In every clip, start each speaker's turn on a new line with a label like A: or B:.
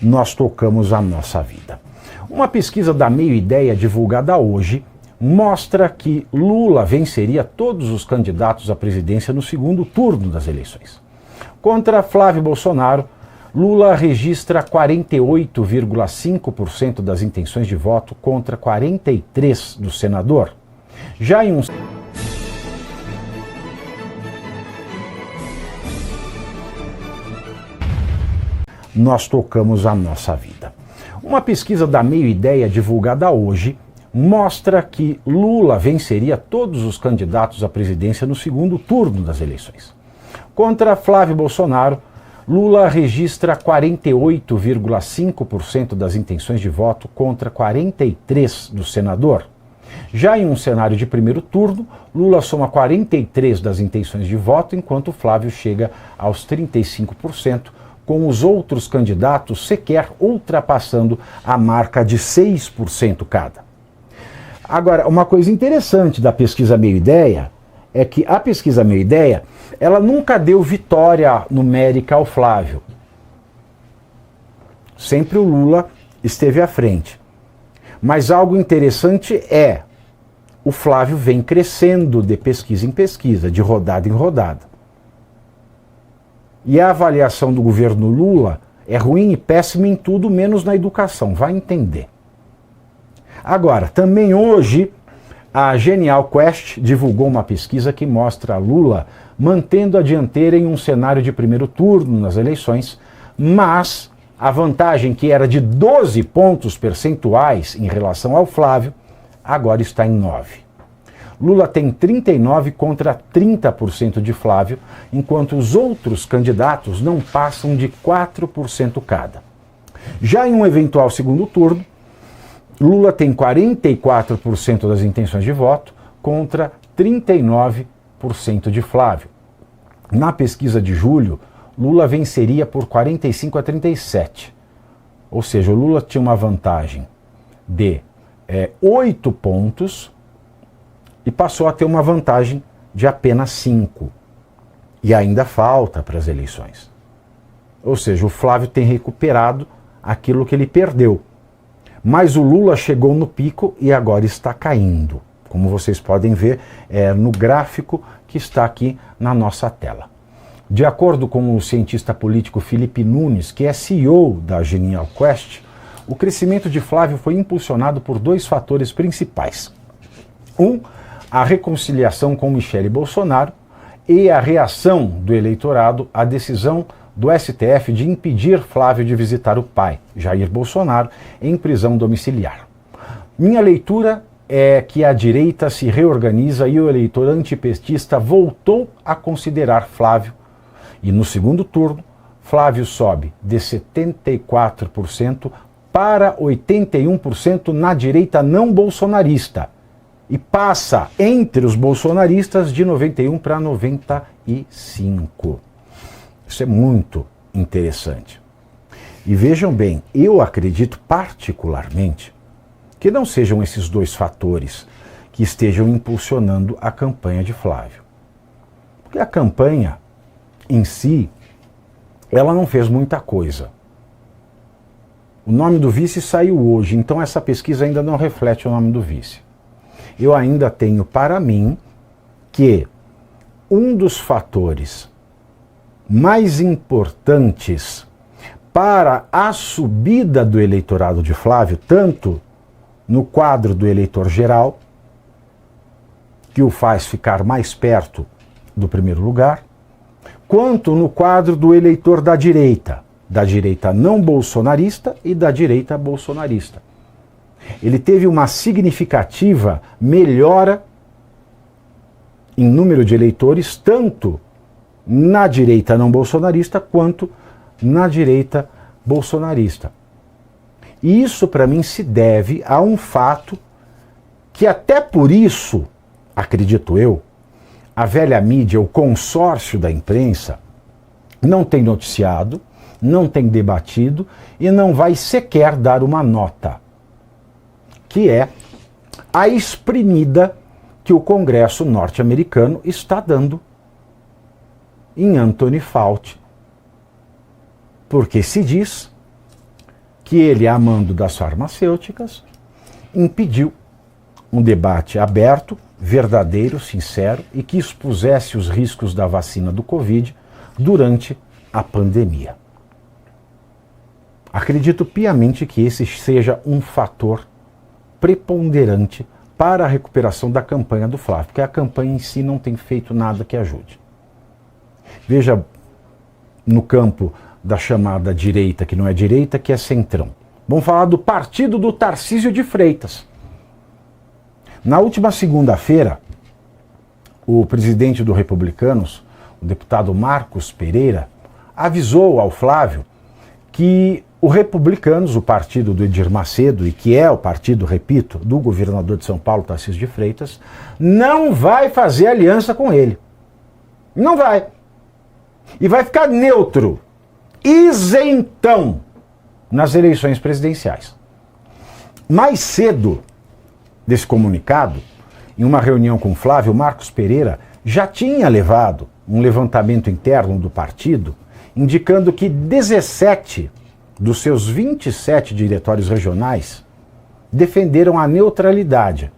A: nós tocamos a nossa vida. Uma pesquisa da Meio Ideia divulgada hoje mostra que Lula venceria todos os candidatos à presidência no segundo turno das eleições. Contra Flávio Bolsonaro, Lula registra 48,5% das intenções de voto contra 43% do senador. Já em um... nós tocamos a nossa vida. Uma pesquisa da Meio Ideia divulgada hoje mostra que Lula venceria todos os candidatos à presidência no segundo turno das eleições. Contra Flávio Bolsonaro, Lula registra 48,5% das intenções de voto contra 43% do senador. Já em um cenário de primeiro turno, Lula soma 43% das intenções de voto, enquanto Flávio chega aos 35%, com os outros candidatos sequer ultrapassando a marca de 6% cada. Agora, uma coisa interessante da pesquisa Meio Ideia é que a pesquisa Meio Ideia, ela nunca deu vitória numérica ao Flávio. Sempre o Lula esteve à frente. Mas algo interessante é, o Flávio vem crescendo de pesquisa em pesquisa, de rodada em rodada. E a avaliação do governo Lula é ruim e péssima em tudo, menos na educação, vai entender. Agora, também hoje, a Genial Quest divulgou uma pesquisa que mostra Lula mantendo a dianteira em um cenário de primeiro turno nas eleições, mas a vantagem que era de 12 pontos percentuais em relação ao Flávio, agora está em 9. Lula tem 39% contra 30% de Flávio, enquanto os outros candidatos não passam de 4% cada. Já em um eventual segundo turno, Lula tem 44% das intenções de voto contra 39% de Flávio. Na pesquisa de julho, Lula venceria por 45-37. Ou seja, o Lula tinha uma vantagem de 8 pontos e passou a ter uma vantagem de apenas 5. E ainda falta para as eleições. Ou seja, o Flávio tem recuperado aquilo que ele perdeu. Mas o Lula chegou no pico e agora está caindo, como vocês podem ver no gráfico que está aqui na nossa tela. De acordo com o cientista político Felipe Nunes, que é CEO da Genial Quest, o crescimento de Flávio foi impulsionado por 2 fatores principais. A reconciliação com Michele Bolsonaro e a reação do eleitorado à decisão do STF de impedir Flávio de visitar o pai, Jair Bolsonaro, em prisão domiciliar. Minha leitura é que a direita se reorganiza e o eleitor antipetista voltou a considerar Flávio. E no segundo turno, Flávio sobe de 74% para 81% na direita não bolsonarista. E passa entre os bolsonaristas de 91 para 95. Isso é muito interessante. E vejam bem, eu acredito particularmente que não sejam esses 2 fatores que estejam impulsionando a campanha de Flávio. Porque a campanha em si, ela não fez muita coisa. O nome do vice saiu hoje, então essa pesquisa ainda não reflete o nome do vice. Eu ainda tenho para mim que um dos fatores mais importantes para a subida do eleitorado de Flávio, tanto no quadro do eleitor geral, que o faz ficar mais perto do primeiro lugar, quanto no quadro do eleitor da direita não bolsonarista e da direita bolsonarista. Ele teve uma significativa melhora em número de eleitores, tanto na direita não bolsonarista quanto na direita bolsonarista. E isso, para mim, se deve a um fato que até por isso, acredito eu, a velha mídia, o consórcio da imprensa, não tem noticiado, não tem debatido e não vai sequer dar uma nota, que é a espremida que o Congresso norte-americano está dando em Anthony Fauci. Porque se diz que ele, a mando das farmacêuticas, impediu um debate aberto, verdadeiro, sincero e que expusesse os riscos da vacina do Covid durante a pandemia. Acredito piamente que esse seja um fator preponderante para a recuperação da campanha do Flávio, porque a campanha em si não tem feito nada que ajude. Veja no campo da chamada direita, que não é direita, que é centrão. Vamos falar do partido do Tarcísio de Freitas. Na última segunda-feira, o presidente do Republicanos, o deputado Marcos Pereira, avisou ao Flávio que o Republicanos, o partido do Edir Macedo, e que é o partido, repito, do governador de São Paulo, Tarcísio de Freitas, não vai fazer aliança com ele. Não vai. E vai ficar neutro, isentão, nas eleições presidenciais. Mais cedo desse comunicado, em uma reunião com Flávio, Marcos Pereira já tinha levado um levantamento interno do partido, indicando que 17 dos seus 27 diretórios regionais defenderam a neutralidade,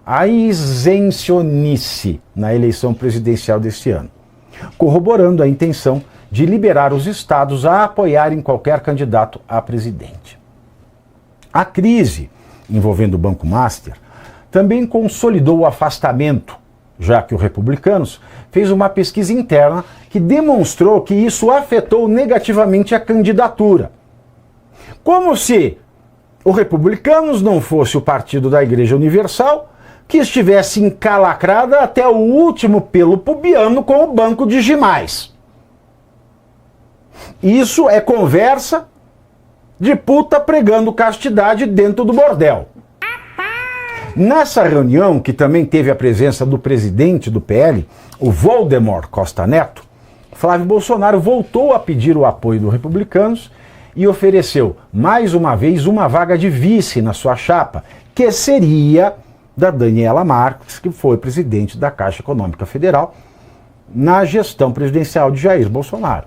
A: a isencionisse na eleição presidencial deste ano, corroborando a intenção de liberar os estados a apoiarem qualquer candidato a presidente. A crise envolvendo o Banco Master também consolidou o afastamento, já que o Republicanos fez uma pesquisa interna que demonstrou que isso afetou negativamente a candidatura. Como se o Republicanos não fosse o partido da Igreja Universal, que estivesse encalacrada até o último pelo pubiano com o Banco de Gimais. Isso é conversa de puta pregando castidade dentro do bordel. Nessa reunião, que também teve a presença do presidente do PL, o Voldemort Costa Neto, Flávio Bolsonaro voltou a pedir o apoio dos Republicanos e ofereceu, mais uma vez, uma vaga de vice na sua chapa, que seria da Daniela Marques, que foi presidente da Caixa Econômica Federal na gestão presidencial de Jair Bolsonaro.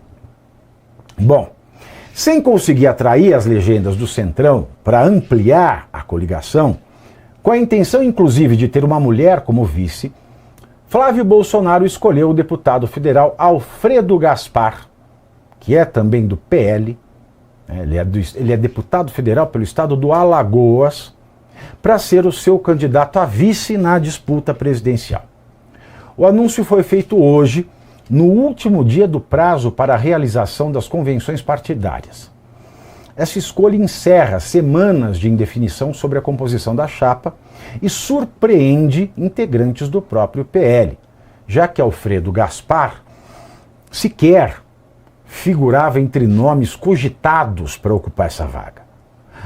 A: Bom, sem conseguir atrair as legendas do Centrão para ampliar a coligação, com a intenção inclusive de ter uma mulher como vice, Flávio Bolsonaro escolheu o deputado federal Alfredo Gaspar, que é também do PL, ele é deputado federal pelo estado do Alagoas, para ser o seu candidato a vice na disputa presidencial. O anúncio foi feito hoje, no último dia do prazo para a realização das convenções partidárias. Essa escolha encerra semanas de indefinição sobre a composição da chapa e surpreende integrantes do próprio PL, já que Alfredo Gaspar sequer figurava entre nomes cogitados para ocupar essa vaga.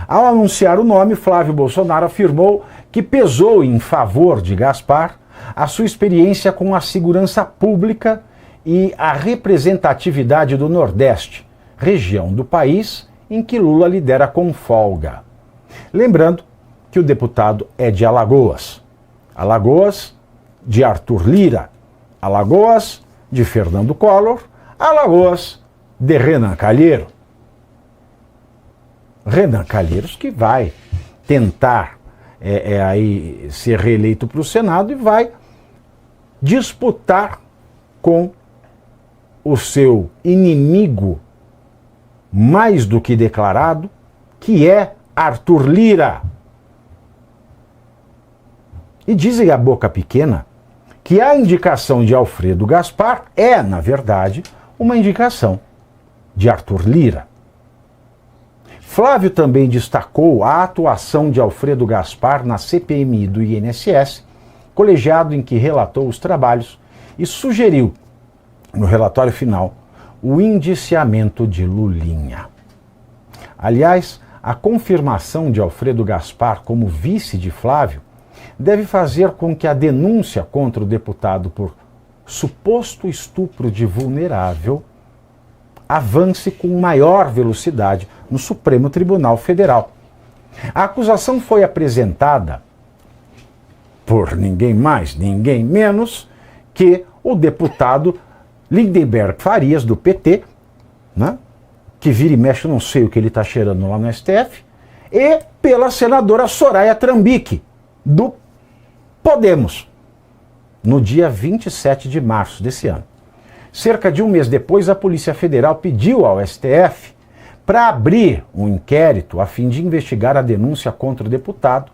A: Ao anunciar o nome, Flávio Bolsonaro afirmou que pesou em favor de Gaspar a sua experiência com a segurança pública e a representatividade do Nordeste, região do país em que Lula lidera com folga. Lembrando que o deputado é de Alagoas. Alagoas de Arthur Lira, Alagoas de Fernando Collor, Alagoas de Renan Calheiro. Renan Calheiros que vai tentar aí ser reeleito para o Senado e vai disputar com o seu inimigo mais do que declarado, que é Arthur Lira. E dizem a boca pequena que a indicação de Alfredo Gaspar é, na verdade, uma indicação de Arthur Lira. Flávio também destacou a atuação de Alfredo Gaspar na CPMI do INSS, colegiado em que relatou os trabalhos, e sugeriu, no relatório final, o indiciamento de Lulinha. Aliás, a confirmação de Alfredo Gaspar como vice de Flávio deve fazer com que a denúncia contra o deputado por suposto estupro de vulnerável avance com maior velocidade no Supremo Tribunal Federal. A acusação foi apresentada por ninguém mais, ninguém menos que o deputado Lindenberg Farias, do PT, né? que vira e mexe, não sei o que ele está cheirando lá no STF, e pela senadora Soraya Trambicki, do Podemos, no dia 27 de março desse ano. Cerca de um mês depois, a Polícia Federal pediu ao STF para abrir um inquérito a fim de investigar a denúncia contra o deputado,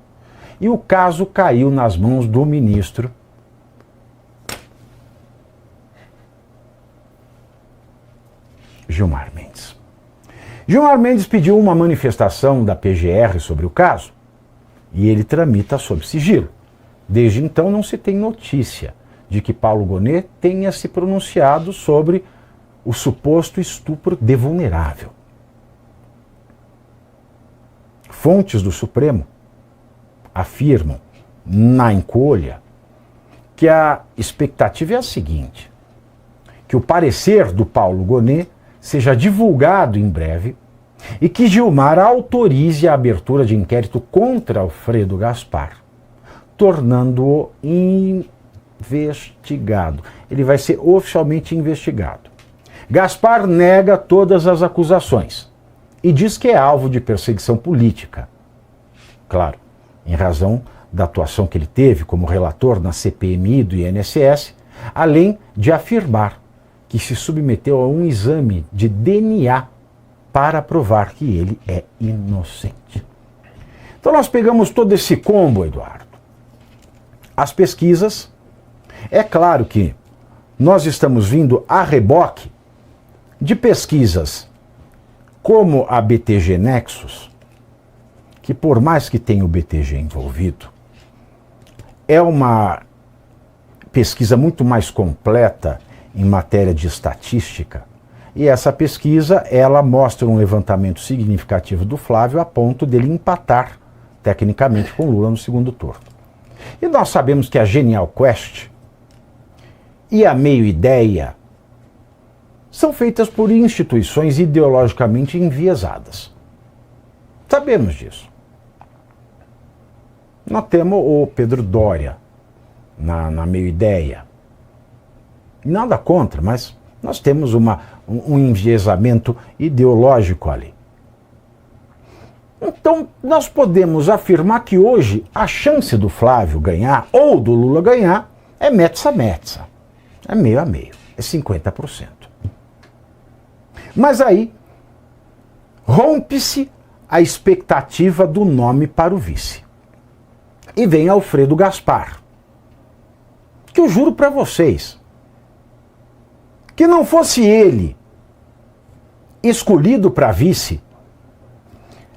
A: e o caso caiu nas mãos do ministro Gilmar Mendes. Gilmar Mendes pediu uma manifestação da PGR sobre o caso e ele tramita sob sigilo. Desde então não se tem notícia de que Paulo Gonet tenha se pronunciado sobre o suposto estupro de vulnerável. Fontes do Supremo afirmam na encolha que a expectativa é a seguinte: que o parecer do Paulo Gonet seja divulgado em breve e que Gilmar autorize a abertura de inquérito contra Alfredo Gaspar, tornando-o investigado. Ele vai ser oficialmente investigado. Gaspar nega todas as acusações e diz que é alvo de perseguição política. Claro, em razão da atuação que ele teve como relator na CPMI do INSS, além de afirmar que se submeteu a um exame de DNA para provar que ele é inocente. Então nós pegamos todo esse combo, Eduardo. As pesquisas, é claro que nós estamos vindo a reboque de pesquisas como a BTG Nexus, que por mais que tenha o BTG envolvido, é uma pesquisa muito mais completa em matéria de estatística, e essa pesquisa, ela mostra um levantamento significativo do Flávio a ponto dele empatar, tecnicamente, com Lula no segundo turno. E nós sabemos que a Genial Quest e a Meio Ideia são feitas por instituições ideologicamente enviesadas. Sabemos disso. Nós temos o Pedro Doria na Meio Ideia. Nada contra, mas nós temos um enviesamento ideológico ali. Então, nós podemos afirmar que hoje a chance do Flávio ganhar ou do Lula ganhar é metsa-metsa. É meio a meio, é 50%. Mas aí rompe-se a expectativa do nome para o vice. E vem Alfredo Gaspar, que eu juro para vocês, que não fosse ele escolhido para vice,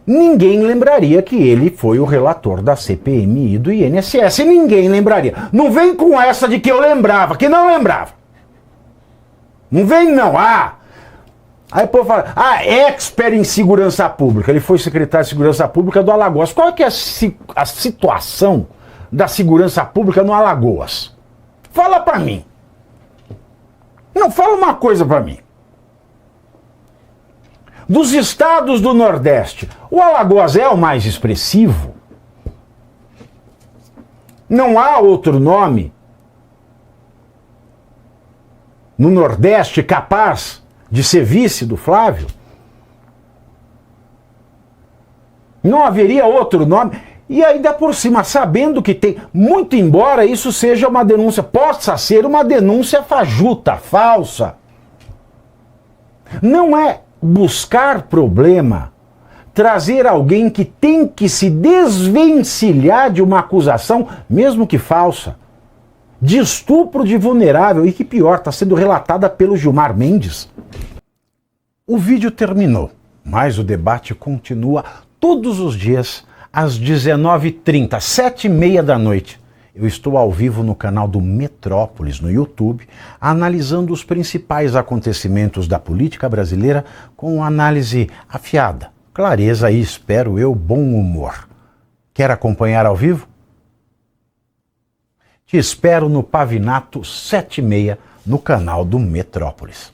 A: ninguém lembraria que ele foi o relator da CPMI e do INSS. Ninguém lembraria. Não vem com essa de que eu lembrava, que não lembrava. Não vem não. Aí o povo fala, expert em segurança pública. Ele foi secretário de segurança pública do Alagoas. Qual é que é a situação da segurança pública no Alagoas? Fala para mim. Não, fala uma coisa para mim. Dos estados do Nordeste, o Alagoas é o mais expressivo? Não há outro nome no Nordeste capaz de ser vice do Flávio? Não haveria outro nome? E ainda por cima, sabendo que tem, muito embora isso seja uma denúncia, possa ser uma denúncia fajuta, falsa. Não é buscar problema, trazer alguém que tem que se desvencilhar de uma acusação, mesmo que falsa, de estupro de vulnerável e que pior, está sendo relatada pelo Gilmar Mendes. O vídeo terminou, mas o debate continua todos os dias às 19h30, 7h30 da noite. Eu estou ao vivo no canal do Metrópolis, no YouTube, analisando os principais acontecimentos da política brasileira com análise afiada, clareza e, espero eu, bom humor. Quer acompanhar ao vivo? Te espero no Pavinato 7h30 no canal do Metrópolis.